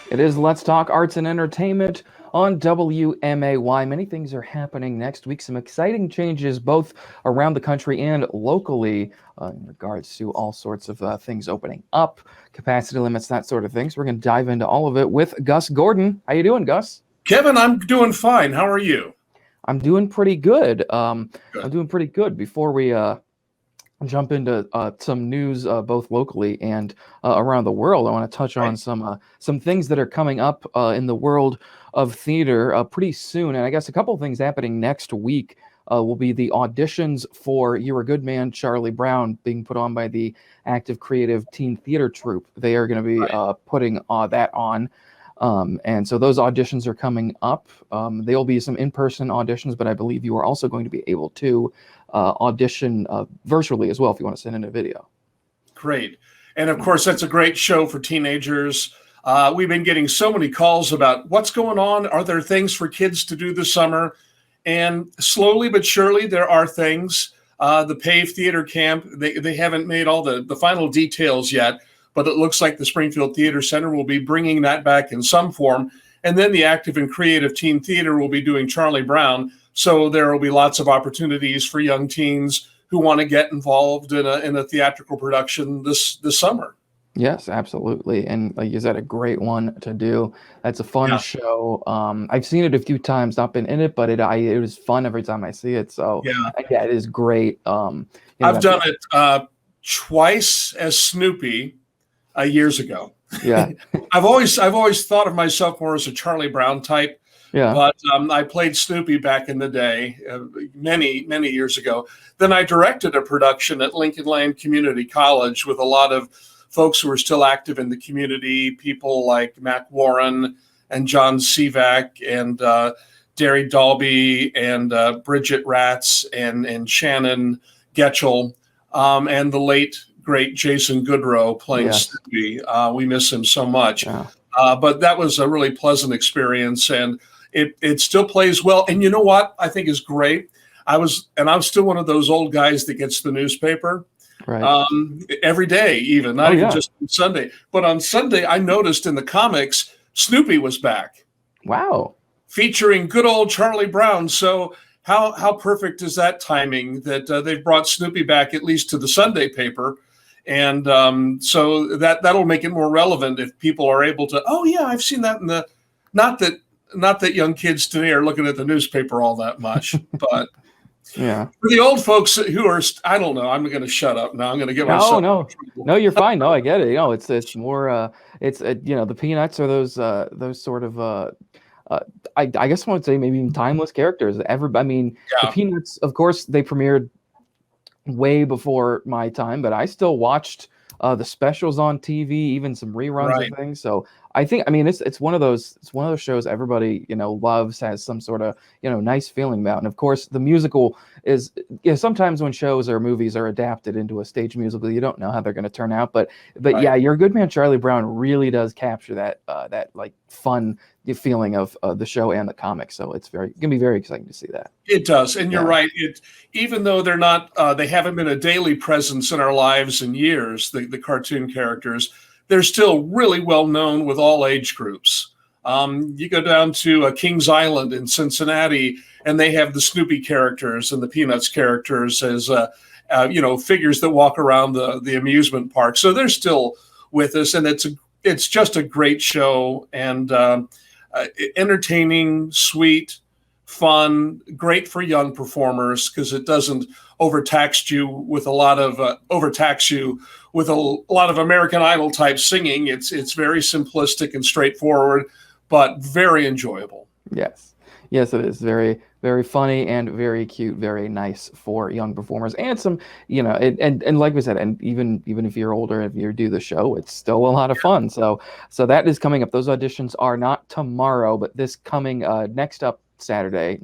It is Let's Talk Arts and Entertainment on WMAY. Many things are happening next week. Some exciting changes both around the country and locally in regards to all sorts of things opening up, capacity limits, that sort of thing. So we're going to dive into all of it with Gus Gordon. How you doing, Gus? Kevin, I'm doing fine. How are you? I'm doing pretty good. I'm Good. doing pretty good. Before we jump into some news both locally and around the world, I want to touch on Right. some things that are coming up in the world of theater pretty soon. And I guess a couple of things happening next week will be the auditions for You're a Good Man, Charlie Brown, being put on by the Active Creative Teen Theater Troupe. They are going to be Right. putting that on. And so those auditions are coming up. There'll be some in-person auditions, but I believe you are also going to be able to audition virtually as well if you want to send in a video. Great. And of course, that's a great show for teenagers. We've been getting so many calls about what's going on. Are there things for kids to do this summer? And slowly but surely, there are things. The PAVE Theater Camp, they haven't made all the final details yet, but it looks like the Springfield Theater Center will be bringing that back in some form. And then the Active and Creative Teen Theater will be doing Charlie Brown. So there will be lots of opportunities for young teens who want to get involved in a theatrical production this summer. Yes, absolutely. And like you said, a great one to do. That's a fun Yeah. show. I've seen it a few times, not been in it, but it was fun every time I see it. So Yeah. yeah, it is great. I've done it twice as Snoopy years ago. Yeah. I've always thought of myself more as a Charlie Brown type, Yeah. but I played Snoopy back in the day, many years ago. Then I directed a production at Lincoln Land Community College with a lot of folks who are still active in the community, people like Mac Warren and John Sivak and Derry Dalby and Bridget Ratz and Shannon Getchell, and the late great Jason Goodrow playing Yes. Snoopy. We miss him so much. Yeah. But that was a really pleasant experience, and it still plays well. And you know what I think is great? I'm still one of those old guys that gets the newspaper Right. every day, even not Oh, even yeah. just on Sunday. But on Sunday, I noticed in the comics Snoopy was back, Wow. featuring good old Charlie Brown. So how perfect is that timing that they've brought Snoopy back at least to the Sunday paper, and so that'll make it more relevant if people are able to. Oh yeah, I've seen that in the not that young kids today are looking at the newspaper all that much, but Yeah. for the old folks who are, I don't know. I'm going to shut up now. I'm going to get No, myself no, in trouble. no, you're fine. No, I get it. It's more it's the Peanuts are those sort of I guess I would say maybe even timeless characters. I mean, the Yeah, Peanuts, of course, they premiered way before my time, but I still watched the specials on TV, even some reruns right. of things. So I mean, it's one of those shows everybody loves, has some sort of nice feeling about. And of course, the musical is sometimes when shows or movies are adapted into a stage musical, you don't know how they're going to turn out. But yeah, Right. You're a Good Man, Charlie Brown really does capture that like fun feeling of the show and the comic. So it's gonna be very exciting to see that. It does, and you're Yeah. right. Even though they're not, they haven't been a daily presence in our lives in years. The cartoon characters, they're still really well known with all age groups. You go down to Kings Island in Cincinnati, and they have the Snoopy characters and the Peanuts characters as figures that walk around the amusement park. So they're still with us, and it's just a great show and entertaining, sweet, fun, great for young performers because it doesn't overtax you with a lot of American Idol type singing. It's very simplistic and straightforward, but very enjoyable. Yes. Yes, it is very, very funny and very cute, very nice for young performers, and some, and like we said, and even if you're older, if you do the show, it's still a lot of fun. So that is coming up. Those auditions are not tomorrow, but this coming the next Saturday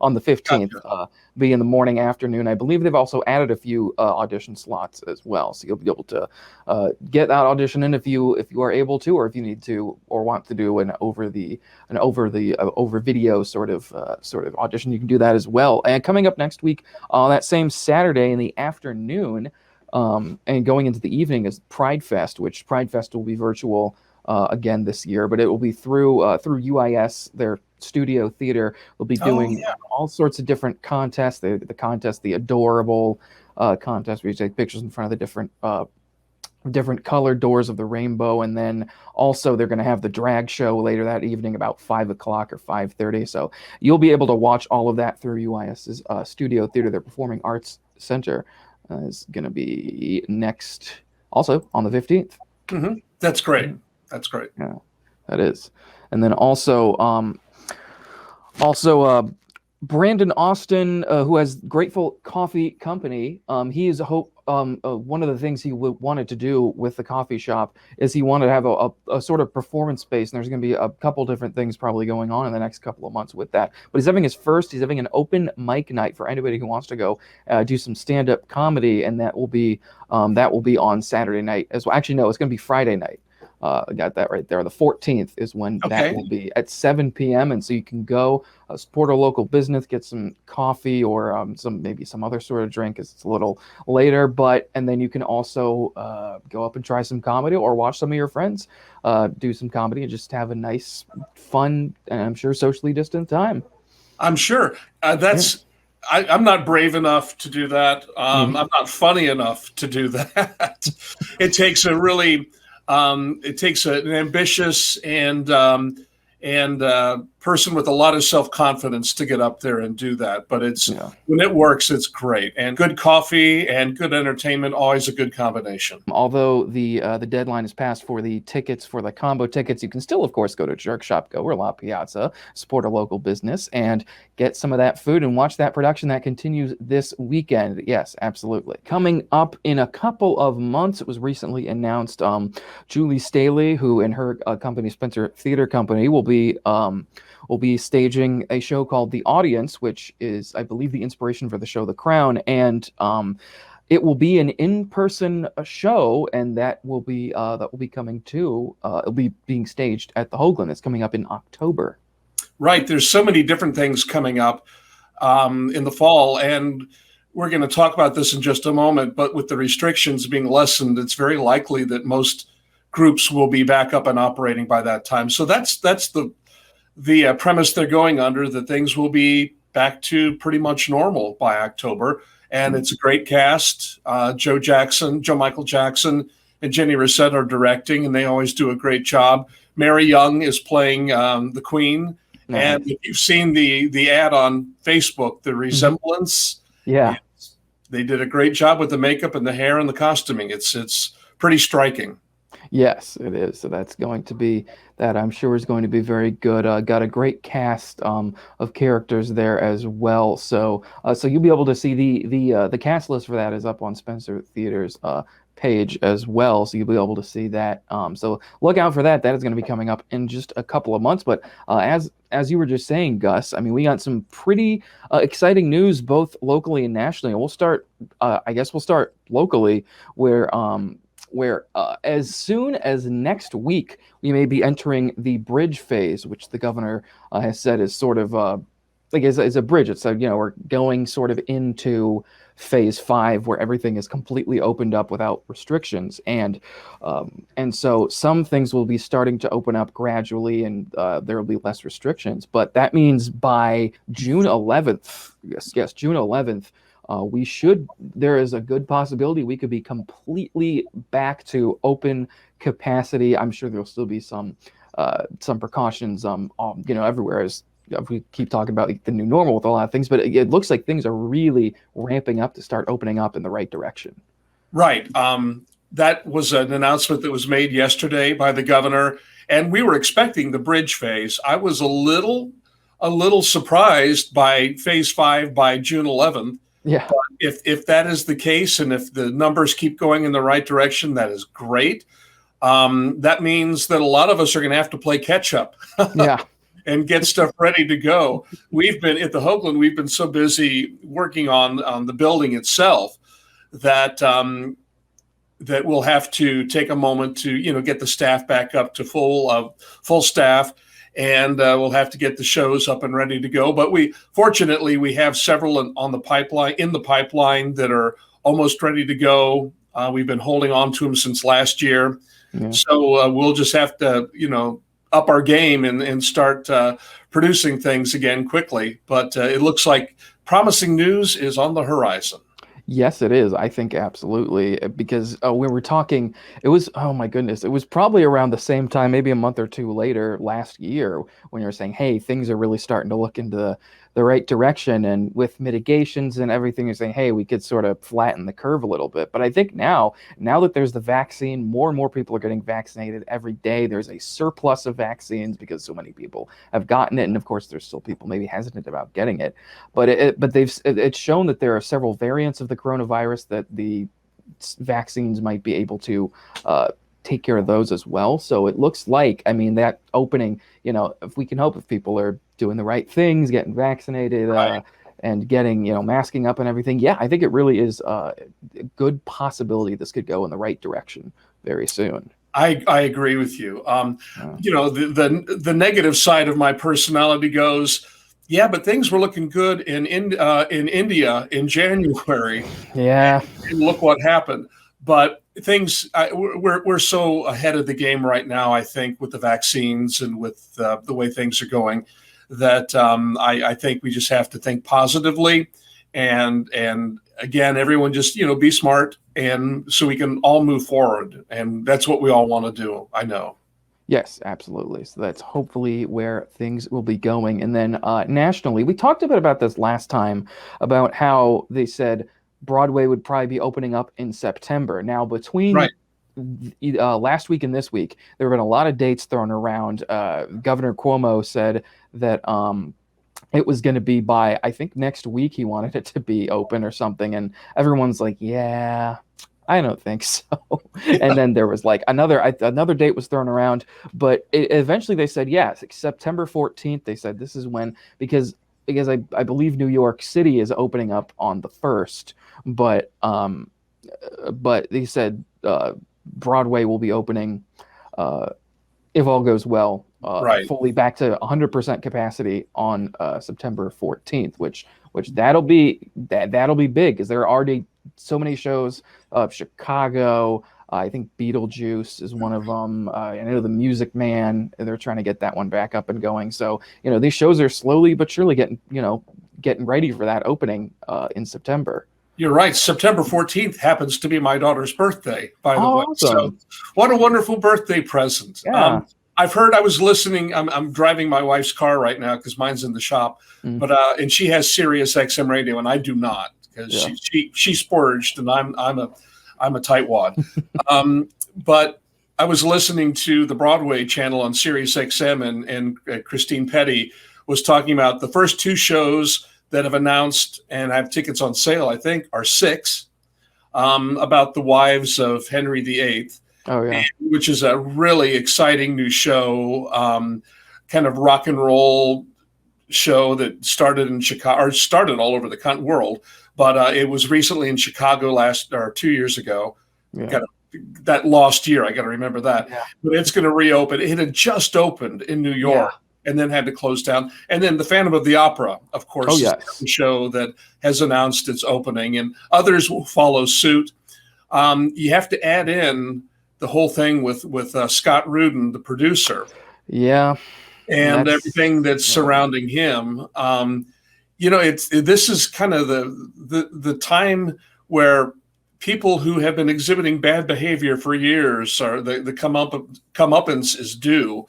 on the 15th, Gotcha. be in the morning, afternoon. I believe they've also added a few audition slots as well, so you'll be able to get that audition in if you are able to, or if you need to or want to do an over video sort of audition, you can do that as well. And coming up next week on that same Saturday in the afternoon, and going into the evening is Pride Fest, which Pride Fest will be virtual again this year, but it will be through UIS, their studio theater. Will be doing all sorts of different contests. The contest, the Adorable contest, where you take pictures in front of the different colored doors of the rainbow, and then also they're going to have the drag show later that evening about 5 o'clock or 5:30. So you'll be able to watch all of that through UIS's studio theater. Their Performing Arts Center is going to be next, also on the 15th. Mm-hmm. That's great. That's great. Yeah, that is. And then also Brandon Austin, who has Grateful Coffee Company, he is one of the things he wanted to do with the coffee shop is he wanted to have a sort of performance space, and there's going to be a couple different things probably going on in the next couple of months with that. But he's having an open mic night for anybody who wants to go do some stand-up comedy, and that will be on Saturday night as well. Actually, no, it's going to be Friday night. I got that right there. The 14th is when that will be at 7 p.m. And so you can go support a local business, get some coffee or maybe some other sort of drink, as it's a little later. And then you can also go up and try some comedy or watch some of your friends do some comedy and just have a nice, fun, and I'm sure socially distant time. I'm sure I'm not brave enough to do that. I'm not funny enough to do that. It takes an ambitious and person with a lot of self-confidence to get up there and do that. But when it works, it's great. And good coffee and good entertainment, always a good combination. Although the deadline is passed for the tickets, for the combo tickets, you can still, of course, go to Jerk Shop Go or La Piazza, support a local business, and get some of that food and watch that production that continues this weekend. Yes, absolutely. Coming up in a couple of months, it was recently announced, Julie Staley, who in her company, Spencer Theater Company, will be staging a show called The Audience, which is, I believe, the inspiration for the show The Crown, and it will be an in-person show, and that will be coming to it'll be being staged at the Hoagland. It's coming up in October. Right. There's so many different things coming up in the fall, and we're going to talk about this in just a moment. But with the restrictions being lessened, it's very likely that most groups will be back up and operating by that time. So that's the premise they're going under, that things will be back to pretty much normal by October. And it's a great cast. Joe Michael Jackson and Jenny Rissette are directing, and they always do a great job. Mary Young is playing the Queen. Nice. And if you've seen the ad on Facebook, the resemblance, they did a great job with the makeup and the hair and the costuming. It's pretty striking. Yes, it is. So that I'm sure is going to be very good. Got a great cast of characters there as well. So you'll be able to see the cast list for that is up on Spencer Theater's page as well. So you'll be able to see that. So look out for that. That is going to be coming up in just a couple of months. But as you were just saying, Gus, I mean, we got some pretty exciting news both locally and nationally. And we'll start locally where as soon as next week, we may be entering the bridge phase, which the governor has said is sort of is a bridge. It's we're going sort of into phase 5, where everything is completely opened up without restrictions, and so some things will be starting to open up gradually, and there will be less restrictions. But that means by June 11th, June 11th. There is a good possibility we could be completely back to open capacity. I'm sure there'll still be some precautions, everywhere, as we keep talking about the new normal with a lot of things, but it looks like things are really ramping up to start opening up in the right direction. Right. That was an announcement that was made yesterday by the governor, and we were expecting the bridge phase. I was a little surprised by phase 5 by June 11th. Yeah. But if that is the case, and if the numbers keep going in the right direction, that is great. That means that a lot of us are going to have to play catch up. Yeah. And get stuff ready to go. We've been at the Hoagland. We've been so busy working on the building itself that that we'll have to take a moment to get the staff back up to full staff, and we'll have to get the shows up and ready to go. But fortunately we have several in the pipeline that are almost ready to go. We've been holding on to them since last year. Yeah. So we'll just have to, up our game and start producing things again quickly. But it looks like promising news is on the horizon. Yes, it is. I think absolutely because we were talking. It was, oh my goodness, it was probably around the same time, maybe a month or two later last year, when you were saying, "Hey, things are really starting to look into the right direction," and with mitigations and everything, you're saying, "Hey, we could sort of flatten the curve a little bit." But I think now that there's the vaccine, more and more people are getting vaccinated every day. There's a surplus of vaccines because so many people have gotten it, and of course, there's still people maybe hesitant about getting it. But it's shown that there are several variants of the coronavirus that the vaccines might be able to take care of those as well. So it looks like, I mean, that opening, if we can hope, if people are doing the right things, getting vaccinated, Right. and getting, masking up and everything, yeah, I think it really is a good possibility this could go in the right direction very soon. I agree with you. The negative side of my personality goes, yeah, but things were looking good in India in January, Yeah. and look what happened. But we're so ahead of the game right now, I think, with the vaccines and with the way things are going, that I think we just have to think positively, and again, everyone just be smart, and so we can all move forward, and that's what we all want to do. I know. Yes, absolutely. So that's hopefully where things will be going. And then nationally, we talked a bit about this last time about how they said Broadway would probably be opening up in September. Now, between Right. last week and this week, there have been a lot of dates thrown around. Governor Cuomo said that it was going to be by, I think, next week. He wanted it to be open or something. And everyone's like, yeah, I don't think so. And then there was like another date was thrown around, but eventually they said, yes, September 14th. They said this is when, because I believe New York City is opening up on the 1st, but they said Broadway will be opening, if all goes well, Right. fully back to 100% capacity on September 14th, which that'll be big because there are already so many shows. Chicago, I think Beetlejuice is one of them. I know The Music Man, they're trying to get that one back up and going. So these shows are slowly but surely getting ready for that opening in September. You're right. September 14th happens to be my daughter's birthday, by the way. Awesome. So what a wonderful birthday present. Yeah. I've heard, I was listening. I'm driving my wife's car right now because mine's in the shop, but and she has Sirius XM radio and I do not, because she splurged and I'm a tightwad. But I was listening to the Broadway channel on Sirius XM, and Christine Petty was talking about the first two shows that have announced and have tickets on sale, I think, are 6, about the wives of Henry VIII. Oh yeah. Which is a really exciting new show, kind of rock and roll show that started in Chicago, or started all over the world, but it was recently in Chicago 2 years ago. Yeah. That lost year, I got to remember that. Yeah. But it's going to reopen. It had just opened in New York. And then had to close down. And then the Phantom of the Opera, of course, is the show that has announced its opening, and others will follow suit. You have to add in the whole thing with Scott Rudin, the producer. Yeah. And everything that's surrounding him. This is kind of the time where people who have been exhibiting bad behavior for years, or the comeuppance is due.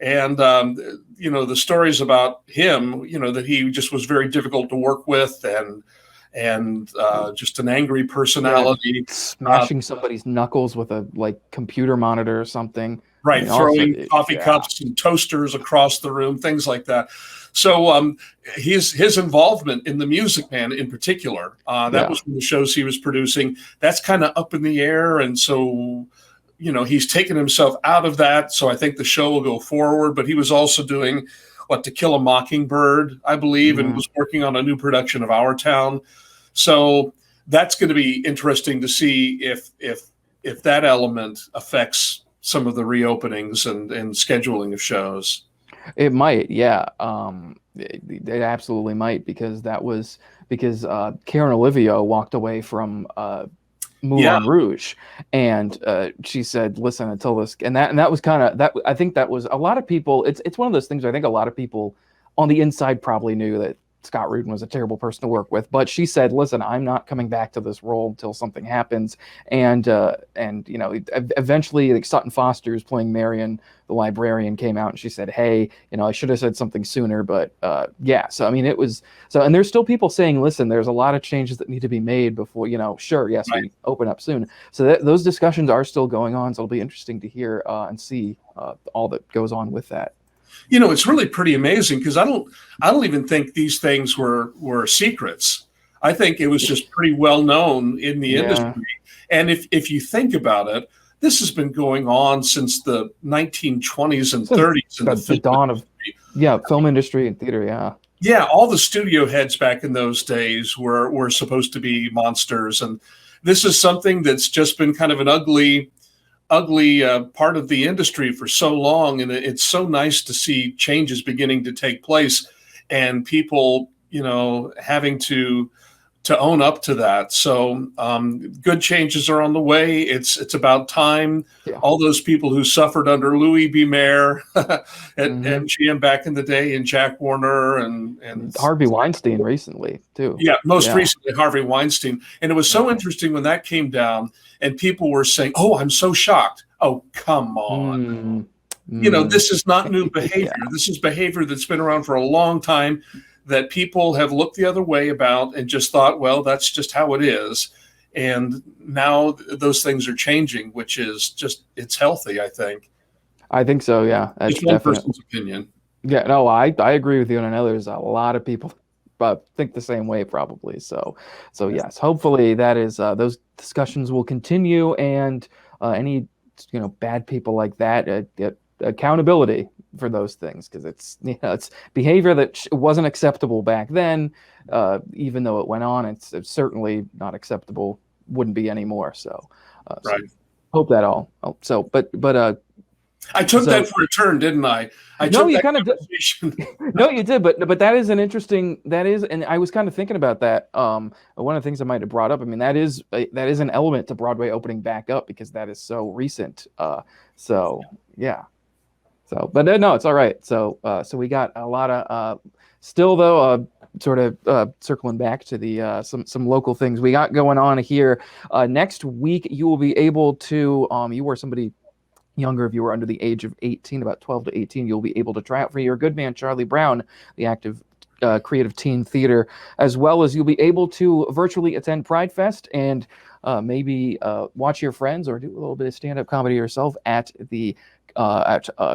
And, the stories about him, that he just was very difficult to work with, and just an angry personality. Smashing somebody's knuckles with a computer monitor or something. Right. Throwing coffee cups and toasters across the room, things like that. So his involvement in The Music Man in particular, that was one of the shows he was producing. That's kind of up in the air. And so he's taken himself out of that. So I think the show will go forward, but he was also doing To Kill a Mockingbird, I believe, and was working on a new production of Our Town. So that's going to be interesting to see if that element affects some of the reopenings and scheduling of shows. It might. Yeah. It absolutely might, because Karen Olivio walked away from Moulin Rouge, and she said, "Listen, until this," and that was kind of that. I think that was a lot of people. It's one of those things where I think a lot of people on the inside probably knew that Scott Rudin was a terrible person to work with, but she said, "Listen, I'm not coming back to this role until something happens." And you know, eventually, like Sutton Foster, who's playing Marion, the librarian, came out and she said, "Hey, you know, I should have said something sooner." But yeah, so I mean, it was so, and there's still people saying, "Listen, there's a lot of changes that need to be made before, you know, sure, yes, we open up soon." So those discussions are still going on. So it'll be interesting to hear and see all that goes on with that. You know, it's really pretty amazing because I don't even think these things were secrets. I think it was just pretty well known in the industry. And if you think about it, this has been going on since the 1920s and 30s. And the dawn of film industry and theater. Yeah, all the studio heads back in those days were supposed to be monsters, and this is something that's just been kind of an ugly part of the industry for so long, and it's so nice to see changes beginning to take place and people, you know, having to own up to that. So good changes are on the way. It's about time. All those people who suffered under Louis B. Mayer and MGM back in the day, and Jack Warner and Harvey Weinstein recently too. Yeah, most recently Harvey Weinstein. And it was so interesting when that came down and people were saying, "Oh, I'm so shocked." Oh, come on. You know, this is not new behavior. This is behavior that's been around for a long time that people have looked the other way about and just thought, well, that's just how it is. And now those things are changing, which is just, it's healthy, I think. I think so, yeah. It's one person's opinion. Yeah, no, I agree with you. And I know there's a lot of people think the same way probably. So yes, hopefully that is those discussions will continue, and any, you know, bad people like that get accountability for those things, because it's, you know, it's behavior that wasn't acceptable back then, even though it went on. It's certainly not acceptable, wouldn't be anymore. So hope that all. So but I took that for a turn, didn't I? No, you kind of did. No, you did, but that is an interesting. And I was kind of thinking about that. One of the things I might have brought up. I mean, that is an element to Broadway opening back up, because that is so recent. So yeah. So, but no, it's all right. So we got a lot of still though. Sort of circling back to the some local things we got going on here. Next week, you will be able to. You were somebody younger, if you were under the age of 18, about 12 to 18, you'll be able to try out for your good man, Charlie Brown, the active creative teen theater, as well as you'll be able to virtually attend Pride Fest and maybe watch your friends or do a little bit of stand-up comedy yourself at the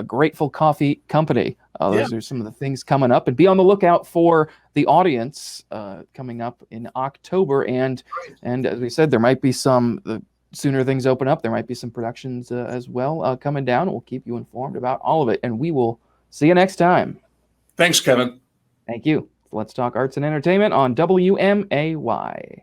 Grateful Coffee Company. Those are some of the things coming up, and be on the lookout for the audience coming up in October. And as we said, there might be the sooner things open up, there might be some productions as well coming down. We'll keep you informed about all of it, and we will see you next time. Thanks, Kevin. Thank you. Let's Talk Arts and Entertainment on WMAY.